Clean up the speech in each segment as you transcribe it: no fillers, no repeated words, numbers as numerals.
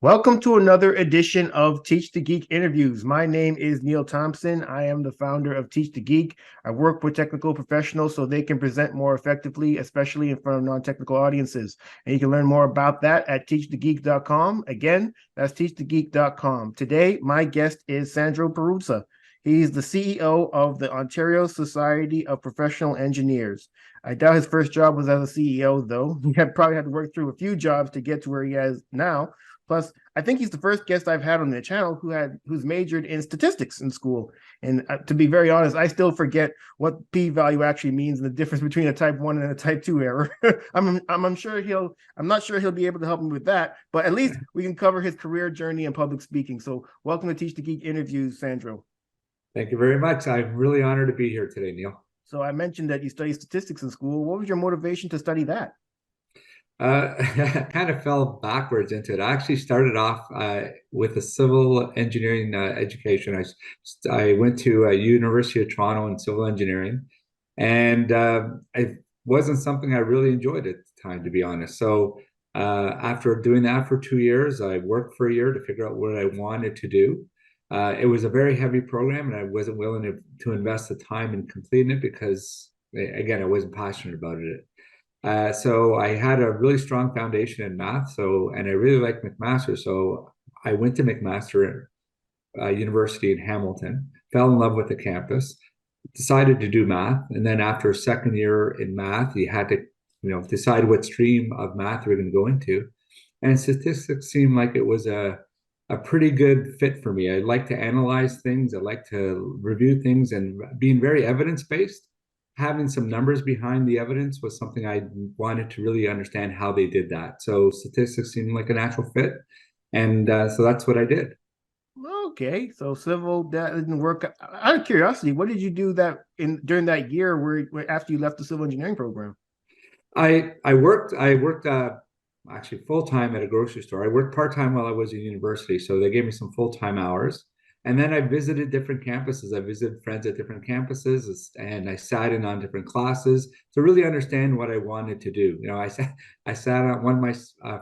Welcome to another edition of Teach the Geek interviews. My name is Neil Thompson. I am the founder of Teach the Geek. I work with technical professionals so they can present more effectively, especially in front of non-technical audiences. And you can learn more about that at teachthegeek.com. Again, that's teachthegeek.com. Today, my guest is Sandro Perruzza. He's the CEO of the Ontario Society of Professional Engineers. I doubt his first job was as a CEO, though. He probably had to work through a few jobs to get to where he is now. Plus, I think he's the first guest I've had on the channel who's majored in statistics in school. And to be very honest, I still forget what p-value actually means and the difference between a type 1 and a type 2 error. I'm not sure he'll be able to help me with that, but at least we can cover his career journey in public speaking. So welcome to Teach the Geek interviews, Sandro. Thank you very much. I'm really honored to be here today, Neil. So I mentioned that you studied statistics in school. What was your motivation to study that? I kind of fell backwards into it. I actually started off with a civil engineering education. I went to University of Toronto in civil engineering, and it wasn't something I really enjoyed at the time, to be honest. So after doing that for 2 years, I worked for a year to figure out what I wanted to do. It was a very heavy program, and I wasn't willing to invest the time in completing it because, again, I wasn't passionate about it. So I had a really strong foundation in math. And I really liked McMaster. So I went to McMaster University in Hamilton, fell in love with the campus, decided to do math. And then after a second year in math, you had to, decide what stream of math you're going to go into. And statistics seemed like it was a pretty good fit for me. I like to analyze things. I like to review things, and being very evidence-based, having some numbers behind the evidence was something I wanted to really understand how they did that. So statistics seemed like a natural fit. And so that's what I did. Okay, so civil that didn't work. Out of curiosity, what did you do that in during that year where after you left the civil engineering program? I worked actually full time at a grocery store. I worked part time while I was in university, so they gave me some full time hours. And then I visited different campuses. I visited friends at different campuses, and I sat in on different classes to really understand what I wanted to do. I sat on one of my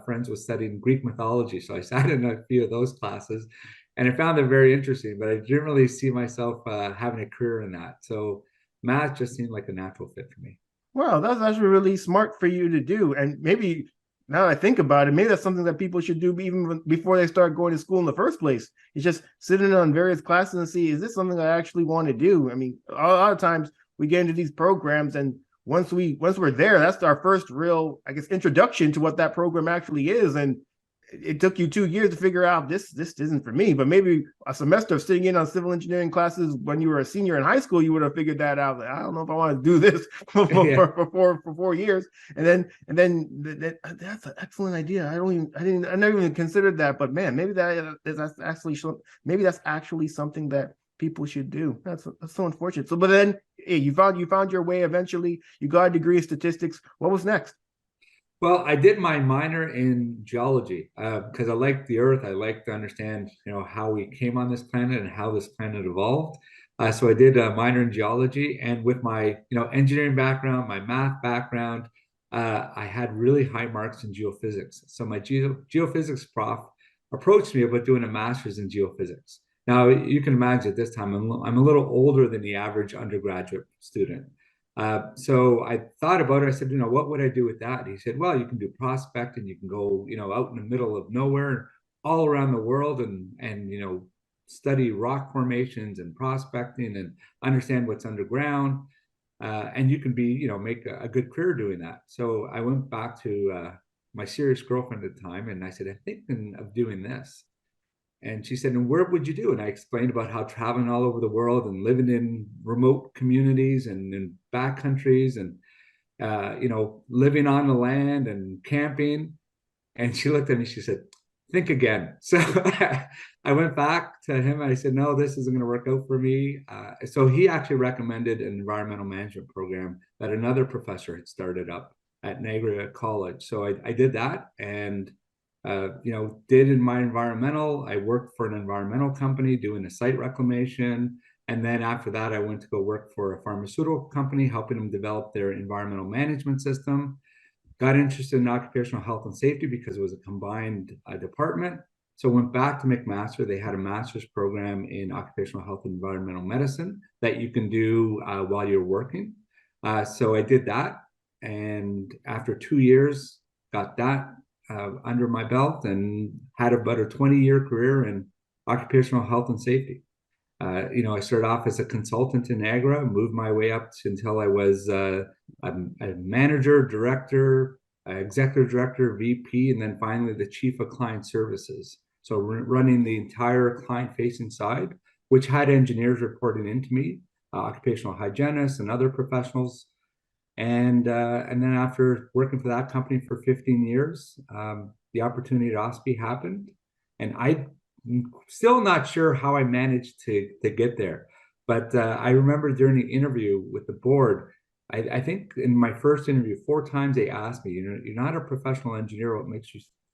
friends was studying Greek mythology, so I sat in a few of those classes, and I found it very interesting. But I didn't really see myself having a career in that. So math just seemed like a natural fit for me. Wow, that's actually really smart for you to do. And maybe now that I think about it, maybe that's something that people should do even before they start going to school in the first place. It's just sitting on various classes and see, is this something I actually want to do? I mean, a lot of times we get into these programs, and once we're there, that's our first real, I guess, introduction to what that program actually is. And it took you 2 years to figure out this isn't for me. But maybe a semester of sitting in on civil engineering classes when you were a senior in high school, you would have figured that out. Like, I don't know if I want to do this Yeah. for 4 years. And then that's an excellent idea. I never even considered that. But man, maybe that's actually something that people should do. That's so unfortunate. So, but then hey, you found your way eventually. You got a degree in statistics. What was next? Well, I did my minor in geology because I like the Earth. I like to understand, how we came on this planet and how this planet evolved. So I did a minor in geology, and with my, engineering background, my math background, I had really high marks in geophysics. So my geophysics prof approached me about doing a master's in geophysics. Now you can imagine at this time I'm a little older than the average undergraduate student. So I thought about it. I said, what would I do with that? He said, well, you can do prospecting. You can go, out in the middle of nowhere, all around the world, and study rock formations and prospecting and understand what's underground. And you can be, make a good career doing that. So I went back to my serious girlfriend at the time, and I said, I'm thinking of doing this. And she said, and where would you do? And I explained about how traveling all over the world and living in remote communities and in back countries and, living on the land and camping. And she looked at me, she said, think again. So I went back to him and I said, no, this isn't going to work out for me. So he actually recommended an environmental management program that another professor had started up at Niagara College. So I did that, and did in my environmental. I worked for an environmental company doing a site reclamation. And then after that, I went to go work for a pharmaceutical company, helping them develop their environmental management system. Got interested in occupational health and safety because it was a combined department. So went back to McMaster. They had a master's program in occupational health and environmental medicine that you can do while you're working. So I did that. And after 2 years, got that under my belt and had about a 20-year career in occupational health and safety. I started off as a consultant in Agra, moved my way up until I was a manager, director, executive director, VP, and then finally the chief of client services. So running the entire client-facing side, which had engineers reporting into me, occupational hygienists and other professionals. And then after working for that company for 15 years, the opportunity at OSPE happened, and I'm still not sure how I managed to get there. But I remember during the interview with the board, I think in my first interview, 4 times they asked me, you're not a professional engineer.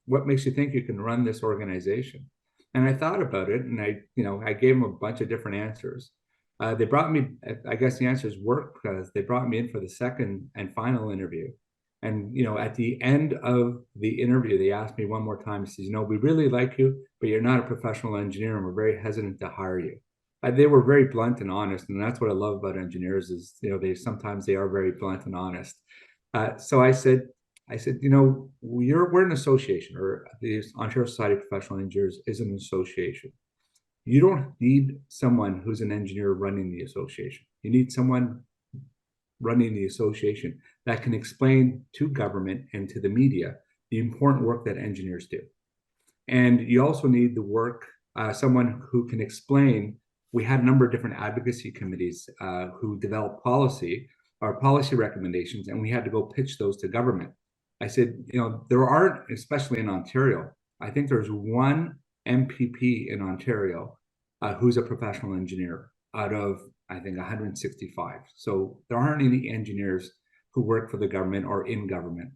What makes you think you can run this organization? And I thought about it, and I gave them a bunch of different answers. They brought me, I guess the answer is work, because they brought me in for the second and final interview. And, at the end of the interview, they asked me one more time, says, we really like you, but you're not a professional engineer, and we're very hesitant to hire you. They were very blunt and honest. And that's what I love about engineers is, sometimes they are very blunt and honest. So I said, we're an association, or the Ontario Society of Professional Engineers is an association. You don't need someone who's an engineer running the association. You need someone running the association that can explain to government and to the media the important work that engineers do. And you also need the work, someone who can explain. We had a number of different advocacy committees who developed policy recommendations, and we had to go pitch those to government. I said, there aren't, especially in Ontario, I think there's one MPP in Ontario who's a professional engineer out of, I think, 165. So there aren't any engineers who work for the government or in government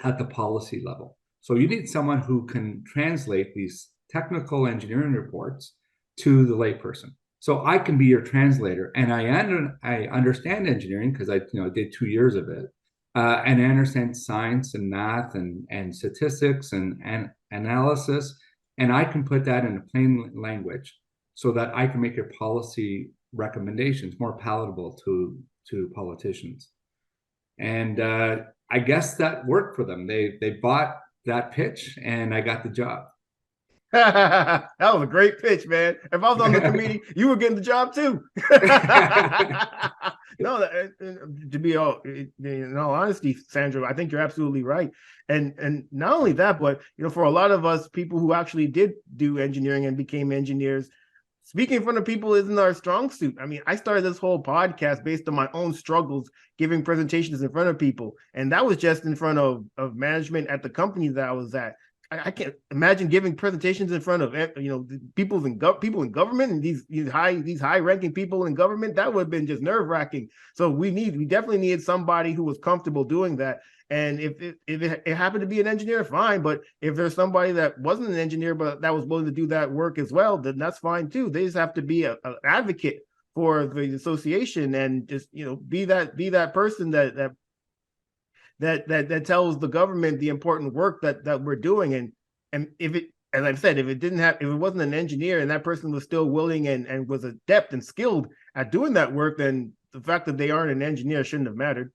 at the policy level. So you need someone who can translate these technical engineering reports to the layperson. So I can be your translator, and I understand engineering because I did 2 years of it, and I understand science and math and statistics and analysis, and I can put that in plain language so that I can make your policy recommendations more palatable to politicians. And I guess that worked for them. They bought that pitch, and I got the job. That was a great pitch, man. If I was on the committee, you were getting the job too. No, to be in all honesty, Sandro, I think you're absolutely right. And not only that, but for a lot of us people who actually did do engineering and became engineers, speaking in front of people isn't our strong suit. I mean, I started this whole podcast based on my own struggles, giving presentations in front of people, and that was just in front of management at the company that I was at. I can't imagine giving presentations in front of people in government and these high ranking people in government. That would have been just nerve wracking. So we definitely needed somebody who was comfortable doing that. And if it happened to be an engineer, fine. But if there's somebody that wasn't an engineer but that was willing to do that work as well, then that's fine too. They just have to be an advocate for the association and just be that person that tells the government the important work that we're doing. And if it, as I've said, if it wasn't an engineer and that person was still willing and was adept and skilled at doing that work, then the fact that they aren't an engineer shouldn't have mattered.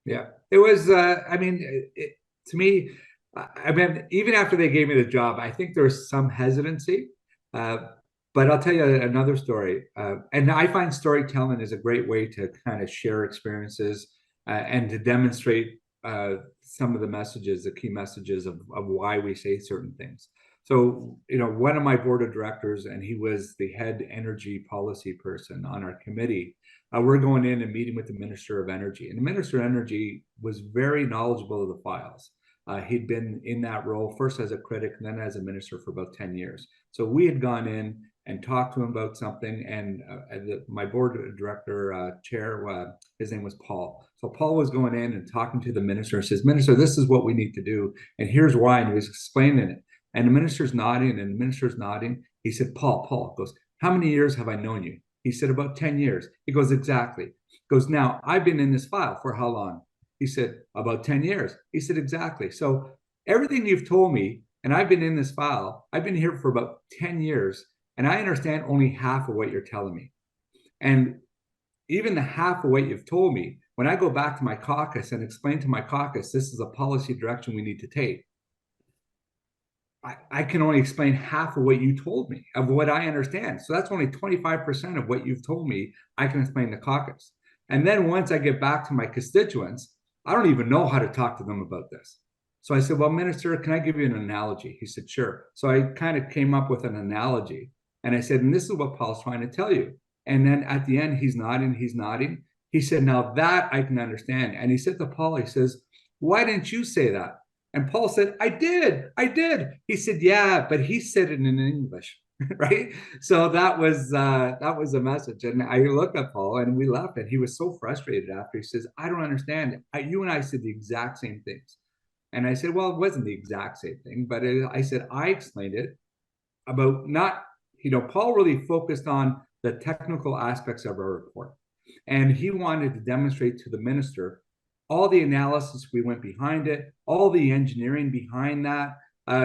Yeah, it was. To me, even after they gave me the job, I think there was some hesitancy. But I'll tell you another story. And I find storytelling is a great way to kind of share experiences and to demonstrate some of the key messages of why we say certain things. So, one of my board of directors, and he was the head energy policy person on our committee, we're going in and meeting with the Minister of Energy. And the Minister of Energy was very knowledgeable of the files. He'd been in that role first as a critic and then as a minister for about 10 years. So we had gone in and talked to him about something, and my board director chair, his name was Paul. So Paul was going in and talking to the minister and says, "Minister, this is what we need to do, and here's why," and he was explaining it. And the minister's nodding, and the minister's nodding. He said, Paul goes, "How many years have I known you?" He said, "About 10 years. He goes, "Exactly." He goes, "Now, I've been in this file for how long?" He said, "About 10 years. He said, "Exactly. So everything you've told me and I've been in this file, I've been here for about 10 years, and I understand only half of what you're telling me. And even the half of what you've told me, when I go back to my caucus and explain to my caucus, this is a policy direction we need to take, I can only explain half of what you told me, of what I understand. So that's only 25% of what you've told me I can explain to caucus. And then once I get back to my constituents, I don't even know how to talk to them about this. So I said, well, Minister, can I give you an analogy? He said, sure. So I kind of came up with an analogy. And I said, and this is what Paul's trying to tell you. And then at the end, he's nodding. He said, now that I can understand. And he said to Paul, he says, why didn't you say that? And Paul said, I did. He said, yeah, but he said it in English, right? So that was a message. And I looked at Paul and we laughed, and he was so frustrated after. He says, I don't understand. You and I said the exact same things. And I said, well, it wasn't the exact same thing, but I said, I explained it about not, Paul really focused on the technical aspects of our report. And he wanted to demonstrate to the minister all the analysis we went behind it, all the engineering behind that,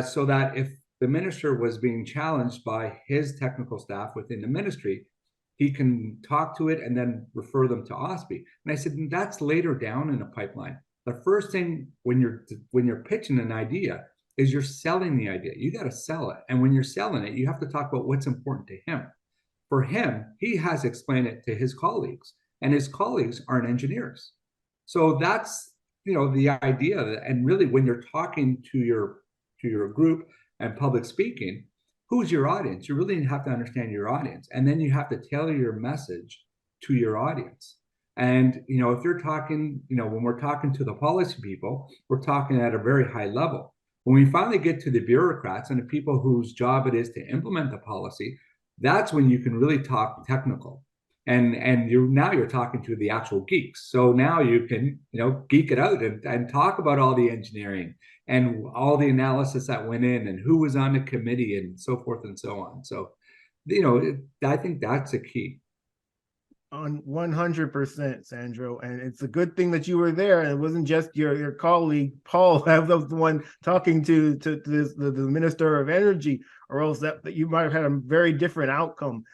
so that if the minister was being challenged by his technical staff within the ministry, he can talk to it and then refer them to OSPE. And I said, that's later down in the pipeline. The first thing when you're pitching an idea is you're selling the idea. You got to sell it. And when you're selling it, you have to talk about what's important to him. For him, he has explained it to his colleagues, and his colleagues aren't engineers. So that's, the idea. And really, when you're talking to your group and public speaking, who's your audience? You really have to understand your audience. And then you have to tailor your message to your audience. And, if you're talking, when we're talking to the policy people, we're talking at a very high level. When we finally get to the bureaucrats and the people whose job it is to implement the policy, that's when you can really talk technical. And you're talking to the actual geeks. So now you can, geek it out and talk about all the engineering and all the analysis that went in and who was on the committee and so forth and so on. So, I think that's a key. On 100%, Sandro, and it's a good thing that you were there, and it wasn't just your colleague Paul. I was the one talking to the Minister of Energy, or else that you might have had a very different outcome.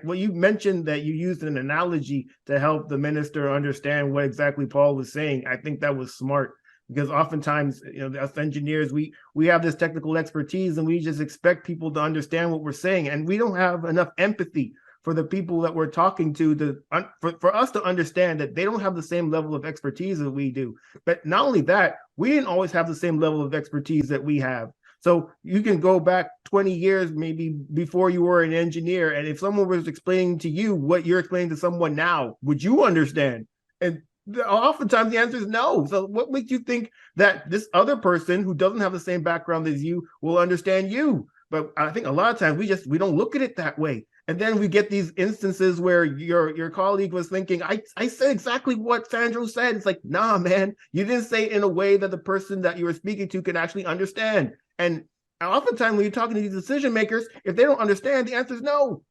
Well, you mentioned that you used an analogy to help the minister understand what exactly Paul was saying. I think that was smart, because oftentimes, us engineers, we have this technical expertise and we just expect people to understand what we're saying, and we don't have enough empathy for the people that we're talking to for us to understand that they don't have the same level of expertise that we do. But not only that, we didn't always have the same level of expertise that we have. So you can go back 20 years, maybe before you were an engineer, and if someone was explaining to you what you're explaining to someone now, would you understand? And oftentimes the answer is no. So what makes you think that this other person who doesn't have the same background as you will understand you? But I think a lot of times we don't look at it that way. And then we get these instances where your colleague was thinking, I said exactly what Sandro said. It's like, nah, man, you didn't say it in a way that the person that you were speaking to can actually understand. And oftentimes when you're talking to these decision makers, if they don't understand, the answer is no.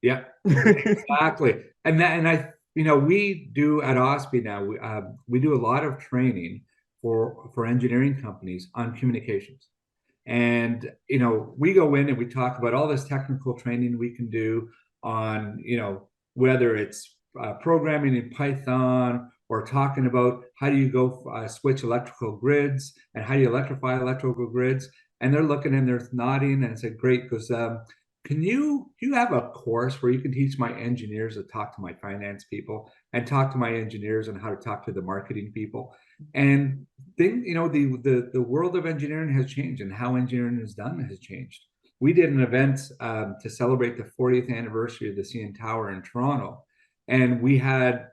Yeah, exactly. And we do at OSPE now, we do a lot of training for engineering companies on communications. And, we go in and we talk about all this technical training we can do on, whether it's programming in Python or talking about how do you go switch electrical grids and how do you electrify electrical grids. And they're looking and they're nodding and it's like, great, because do you have a course where you can teach my engineers to talk to my finance people and talk to my engineers on how to talk to the marketing people? And the world of engineering has changed, and how engineering is done has changed. We did an event to celebrate the 40th anniversary of the CN Tower in Toronto, and we had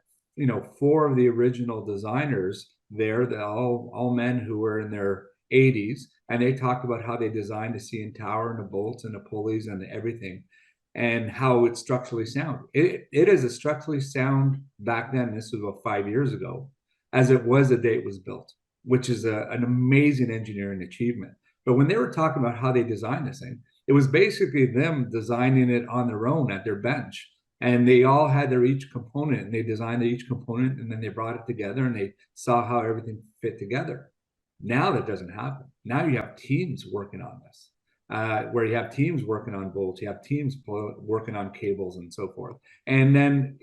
4 of the original designers there, all men who were in their 80s, and they talked about how they designed the CN Tower and the bolts and the pulleys and everything, and how it's structurally sound. It is a structurally sound back then. This was about 5 years ago, as it was the day it was built, which is an amazing engineering achievement. But when they were talking about how they designed this thing, it was basically them designing it on their own at their bench. And they all had their each component, and they designed each component, and then they brought it together and they saw how everything fit together. Now that doesn't happen. Now you have teams working on this, where you have teams working on bolts, you have teams working on cables and so forth. And then,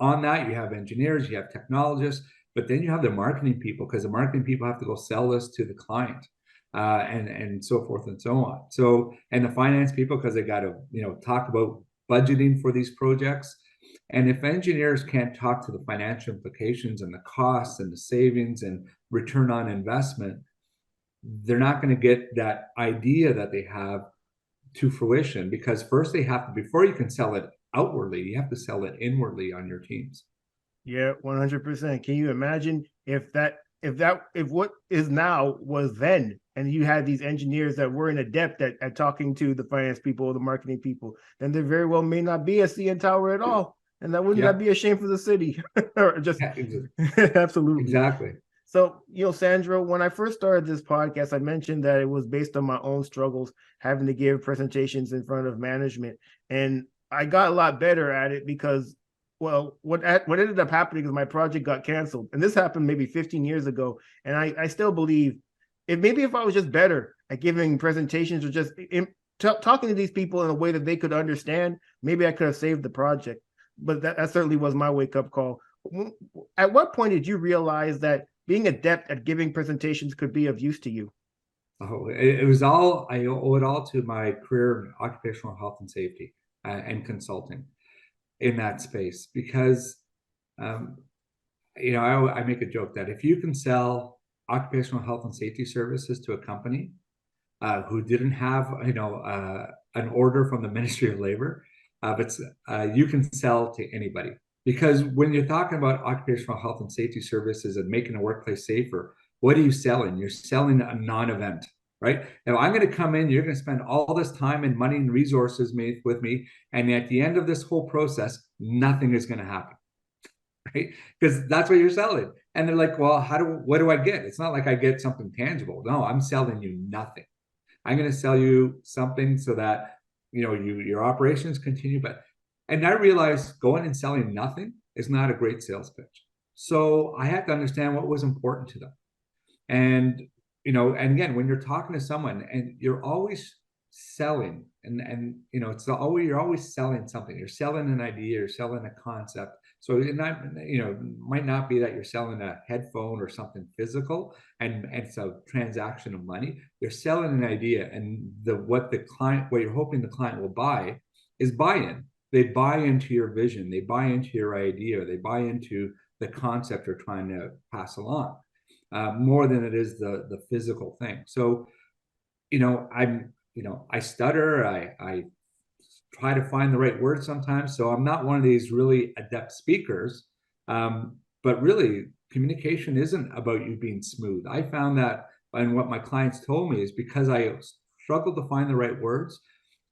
on that, you have engineers, you have technologists, but then you have the marketing people, because the marketing people have to go sell this to the client, and so forth and so on. So, and the finance people, because they got to, talk about budgeting for these projects. And if engineers can't talk to the financial implications and the costs and the savings and return on investment, they're not going to get that idea that they have to fruition, because first they have to, before you can sell it outwardly, you have to sell it inwardly on your teams. Yeah, 100%. Can you imagine if what is now was then, and you had these engineers that weren't adept at talking to the finance people or the marketing people, then there very well may not be a CN Tower at all. And that be a shame for the city? Or just absolutely. Exactly. So, Sandro, when I first started this podcast, I mentioned that it was based on my own struggles, having to give presentations in front of management. And I got a lot better at it because, well, what ended up happening is my project got canceled. And this happened maybe 15 years ago. And I still believe if I was just better at giving presentations or just talking to these people in a way that they could understand, maybe I could have saved the project. But that certainly was my wake-up call. At what point did you realize that being adept at giving presentations could be of use to you? Oh, it was all, I owe it all to my career in occupational health and safety, and consulting in that space, because, I make a joke that if you can sell occupational health and safety services to a company who didn't have, an order from the Ministry of Labor, but you can sell to anybody. Because when you're talking about occupational health and safety services and making a workplace safer, what are you selling? You're selling a non-event, right? Now, I'm going to come in, you're going to spend all this time and money and resources with me, and at the end of this whole process, nothing is going to happen, right? Because that's what you're selling. And they're like, well, what do I get? It's not like I get something tangible. No, I'm selling you nothing. I'm going to sell you something so that, your operations continue, and I realized going and selling nothing is not a great sales pitch. So I had to understand what was important to them. And, and again, when you're talking to someone and you're always selling, and you're always selling something. You're selling an idea, you're selling a concept. So it might not be that you're selling a headphone or something physical and it's a transaction of money. You're selling an idea, and what you're hoping the client will buy is buy-in. They buy into your vision, they buy into your idea, they buy into the concept you're trying to pass along, more than it is the physical thing. So, I stutter, I try to find the right words sometimes. So I'm not one of these really adept speakers, but really communication isn't about you being smooth. I found that, and what my clients told me is because I struggled to find the right words,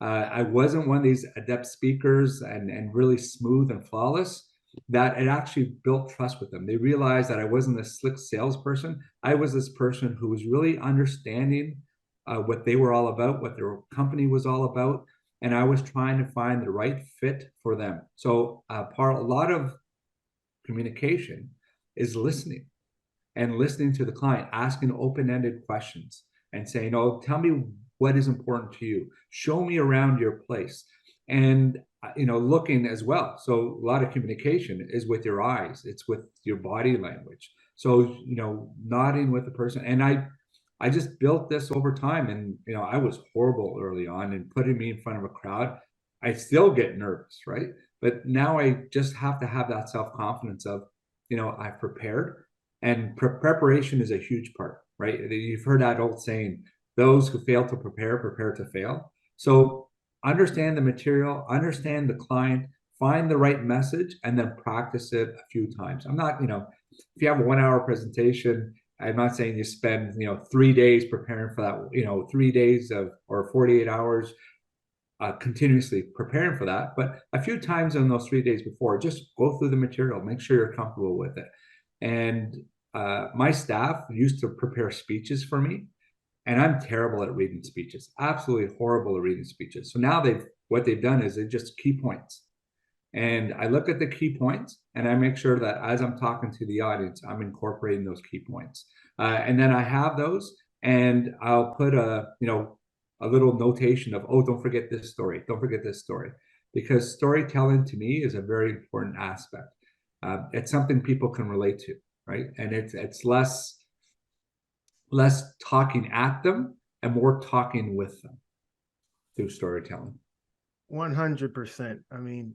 I wasn't one of these adept speakers and really smooth and flawless, that it actually built trust with them. They realized that I wasn't a slick salesperson. I was this person who was really understanding what they were all about, what their company was all about, and I was trying to find the right fit for them. So a lot of communication is listening, and listening to the client, asking open-ended questions and saying, oh, tell me what is important to you. Show me around your place. And, looking as well. So a lot of communication is with your eyes. It's with your body language. So, nodding with the person. And I just built this over time, and, I was horrible early on, and putting me in front of a crowd, I still get nervous, right? But now I just have to have that self-confidence of, I've prepared, and preparation is a huge part, right? You've heard that old saying, those who fail to prepare to fail. So understand the material, understand the client, find the right message, and then practice it a few times. I'm not, if you have a 1 hour presentation, I'm not saying you spend, 3 days preparing for that, 3 days or 48 hours continuously preparing for that. But a few times in those 3 days before, just go through the material, make sure you're comfortable with it. And my staff used to prepare speeches for me, and I'm terrible at reading speeches, absolutely horrible at reading speeches. So now what they've done is they just key points. And I look at the key points, and I make sure that as I'm talking to the audience, I'm incorporating those key points. And then I have those, and I'll put a little notation of, oh, don't forget this story, don't forget this story, because storytelling to me is a very important aspect. It's something people can relate to, right? And it's less talking at them and more talking with them through storytelling. 100%. I mean,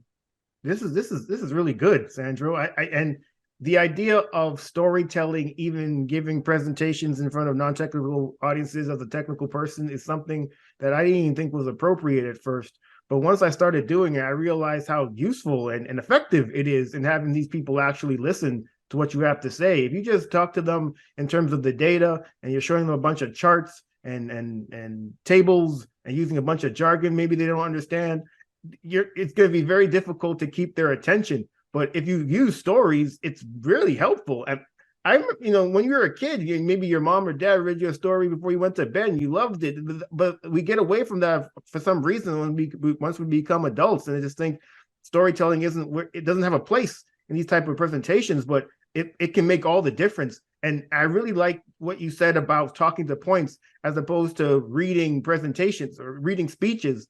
this is really good, Sandro. And the idea of storytelling, even giving presentations in front of non-technical audiences as a technical person, is something that I didn't even think was appropriate at first. But once I started doing it, I realized how useful and effective it is in having these people actually listen to what you have to say. If you just talk to them in terms of the data and you're showing them a bunch of charts and tables and using a bunch of jargon maybe they don't understand, it's going to be very difficult to keep their attention. But if you use stories, it's really helpful. And when you were a kid, maybe your mom or dad read you a story before you went to bed and you loved it. But we get away from that for some reason once we become adults, and I just think storytelling it doesn't have a place in these type of presentations, but it can make all the difference. And I really like what you said about talking to points as opposed to reading presentations or reading speeches.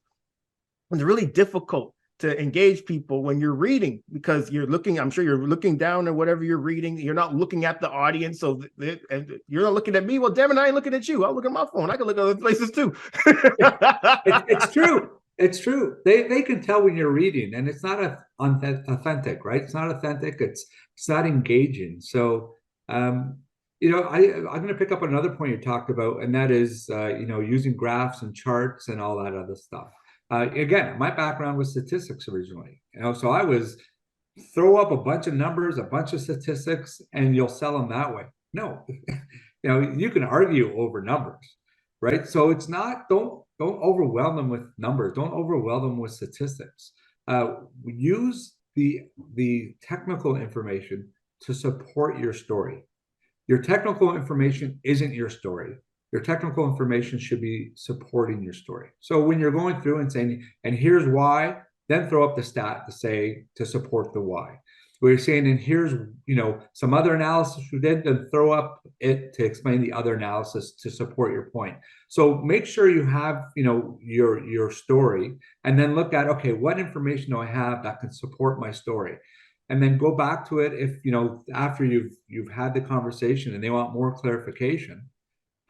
It's really difficult to engage people when you're reading, because I'm sure you're looking down at whatever you're reading. You're not looking at the audience. So you're not looking at me. Well, damn it, I ain't looking at you. I'll look at my phone. I can look at other places too. It's true. It's true. They can tell when you're reading, and it's not authentic, right? It's not authentic. It's not engaging. So, I'm going to pick up on another point you talked about, and that is, using graphs and charts and all that other stuff. Again, my background was statistics originally, so I was throw up a bunch of numbers, a bunch of statistics, and you'll sell them that way. No, you can argue over numbers, right? So it's not, don't overwhelm them with numbers. Don't overwhelm them with statistics. Use the technical information to support your story. Your technical information isn't your story. Your technical information should be supporting your story. So when you're going through and saying, and here's why, then throw up the stat to support the why. Where you're saying, and here's some other analysis we did, then throw up it to explain the other analysis to support your point. So make sure you have your story, and then look at, okay, what information do I have that can support my story? And then go back to it if after you've had the conversation and they want more clarification,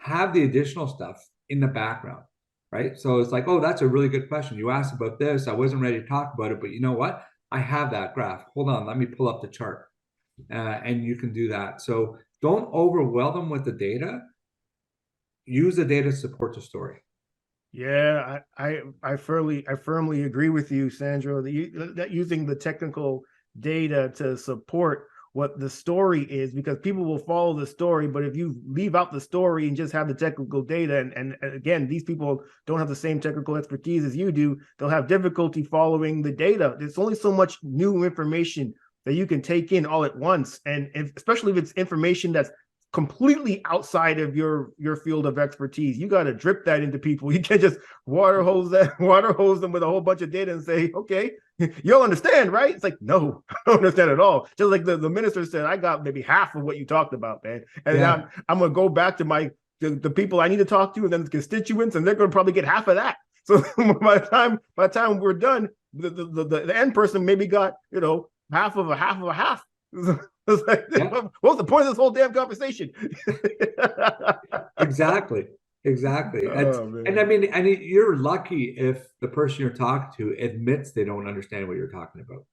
have the additional stuff in the background, right? So it's like, oh, that's a really good question. You asked about this. I wasn't ready to talk about it, but you know what? I have that graph. Hold on, let me pull up the chart. And you can do that. So don't overwhelm them with the data. Use the data to support the story. Yeah, I firmly agree with you, Sandro, that using the technical data to support what the story is, because people will follow the story. But if you leave out the story and just have the technical data, and again, these people don't have the same technical expertise as you do, they'll have difficulty following the data. There's only so much new information that you can take in all at once. And especially if it's information that's completely outside of your field of expertise, you got to drip that into people. You can't just water hose them with a whole bunch of data and say, okay, you'll understand, right? It's like, no, I don't understand at all. Just like the minister said, I got maybe half of what you talked about, man. And yeah. I'm going to go back to the people I need to talk to, and then the constituents, and they're going to probably get half of that. So by the time we're done, the end person maybe got, half of a half. It's like, yeah. What's the point of this whole damn conversation? Exactly. And I mean, you're lucky if the person you're talking to admits they don't understand what you're talking about,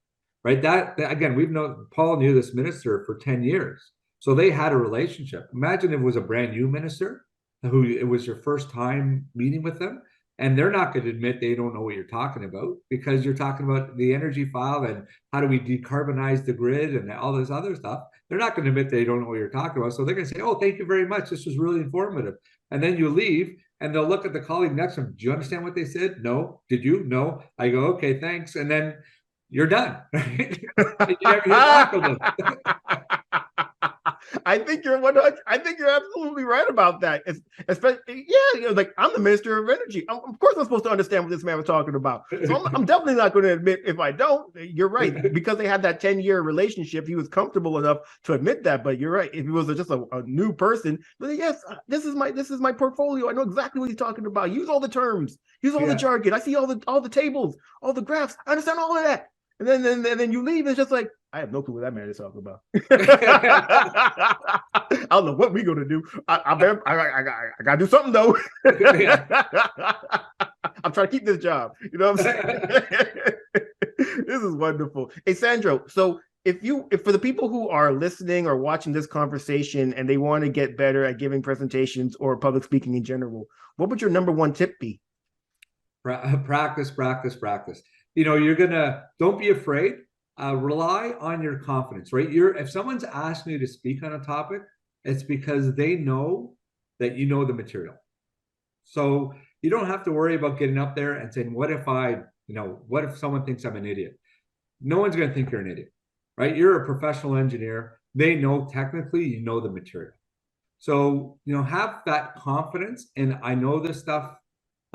right? That again, Paul knew this minister for 10 years, so they had a relationship. Imagine if it was a brand new minister who it was your first time meeting with them, and they're not going to admit they don't know what you're talking about, because you're talking about the energy file and how do we decarbonize the grid and all this other stuff. They're not going to admit they don't know what you're talking about. So they're going to say, oh, thank you very much. This was really informative. And then you leave and they'll look at the colleague next to them. Do you understand what they said? No. Did you? No. I go, okay, thanks. And then you're done. You never hear back from them. I think you're 100. I think you're absolutely right about that. Especially, yeah, like I'm the minister of energy. Of course, I'm supposed to understand what this man was talking about. So I'm definitely not going to admit if I don't. You're right, because they had that 10-year relationship. He was comfortable enough to admit that. But you're right. If he was just a new person, but yes, this is my portfolio. I know exactly what he's talking about. Use all the terms. Use all the jargon. I see all the tables, all the graphs. I understand all of that. And then you leave. It's just like, I have no clue what that man is talking about. I don't know what we're gonna do. I gotta do something though. I'm trying to keep this job. You know what I'm saying? This is wonderful. Hey, Sandro. So if for the people who are listening or watching this conversation and they want to get better at giving presentations or public speaking in general, what would your number one tip be? Practice. Don't be afraid. Rely on your confidence, right? If someone's asking you to speak on a topic, it's because they know that you know the material. So you don't have to worry about getting up there and saying, what if someone thinks I'm an idiot? No one's going to think you're an idiot, right? You're a professional engineer. They know technically you know the material. So, have that confidence. And I know this stuff.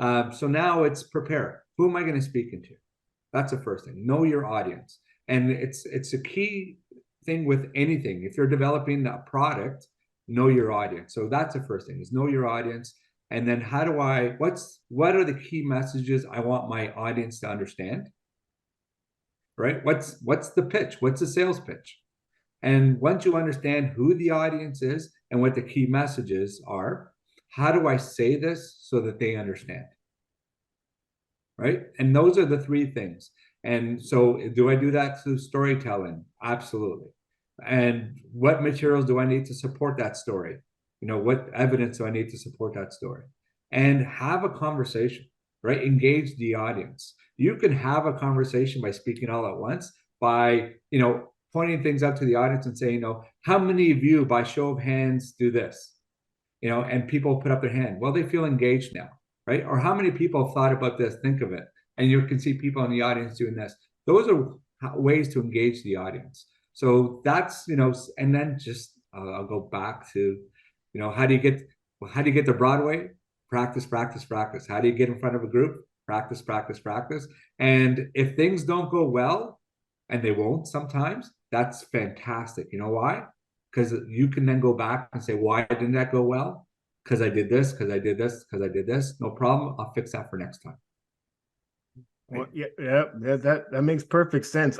So now it's prepare. Who am I going to speak into? That's the first thing. Know your audience. And it's a key thing with anything. If you're developing a product, know your audience. So that's the first thing, is know your audience. And then what are the key messages I want my audience to understand? Right? What's the pitch? What's the sales pitch? And once you understand who the audience is and what the key messages are, how do I say this so that they understand? Right? And those are the three things. And so do I do that through storytelling? Absolutely. And what materials do I need to support that story? What evidence do I need to support that story? And have a conversation, right? Engage the audience. You can have a conversation by speaking all at once, by, pointing things out to the audience and saying, how many of you by show of hands do this? And people put up their hand. Well, they feel engaged now, right? Or how many people have thought about this? Think of it. And you can see people in the audience doing this. Those are ways to engage the audience. So that's, and then just, I'll go back to, how do you get to Broadway? Practice. How do you get in front of a group? Practice. And if things don't go well, and they won't sometimes, that's fantastic. You know why? Because you can then go back and say, why didn't that go well? Because I did this. No problem. I'll fix that for next time. Well, that makes perfect sense.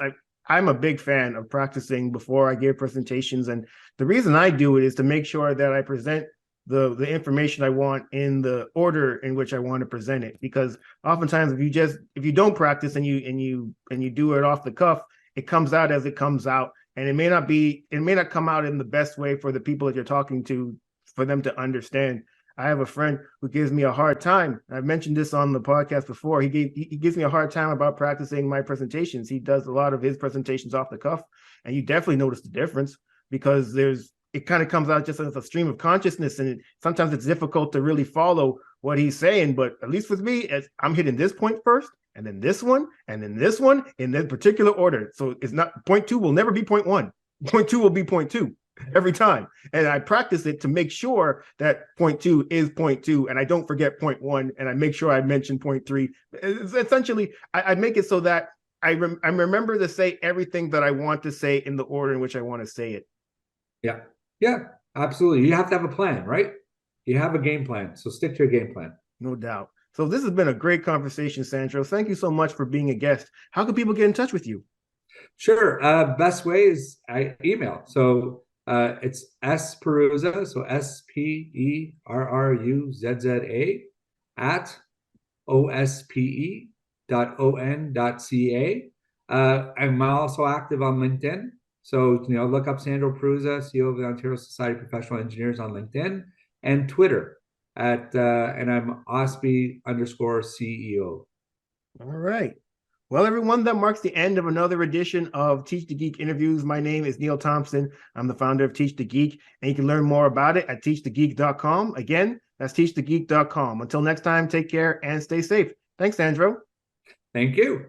I'm a big fan of practicing before I give presentations, and the reason I do it is to make sure that I present the information I want in the order in which I want to present it. Because oftentimes, if you don't practice and you do it off the cuff, it comes out as it comes out, and it may not come out in the best way for the people that you're talking to, for them to understand. I have a friend who gives me a hard time. I've mentioned this on the podcast before. He gives me a hard time about practicing my presentations. He does a lot of his presentations off the cuff, and you definitely notice the difference, because it kind of comes out just as a stream of consciousness, and sometimes it's difficult to really follow what he's saying. But at least with me, I'm hitting this point first, and then this one, and then this one in that particular order. So it's not, point two will never be point one. Point two will be point two every time. And I practice it to make sure that point two is point two, and I don't forget point one, and I make sure I mention point three. It's essentially, I make it so that I remember to say everything that I want to say in the order in which I want to say it. Yeah, absolutely. You have to have a plan, right? You have a game plan. So stick to your game plan. No doubt. So this has been a great conversation, Sandro. Thank you so much for being a guest. How can people get in touch with you? Sure. Best way is email. So it's Perruzza, so SPERRUZZA at OSPE.on.ca. I'm also active on LinkedIn. So, look up Sandro Perruzza, CEO of the Ontario Society of Professional Engineers on LinkedIn, and Twitter and I'm OSPE_CEO. All right. Well, everyone, that marks the end of another edition of Teach the Geek interviews. My name is Neil Thompson. I'm the founder of Teach the Geek, and you can learn more about it at teachthegeek.com. Again, that's teachthegeek.com. Until next time, take care and stay safe. Thanks, Sandro. Thank you.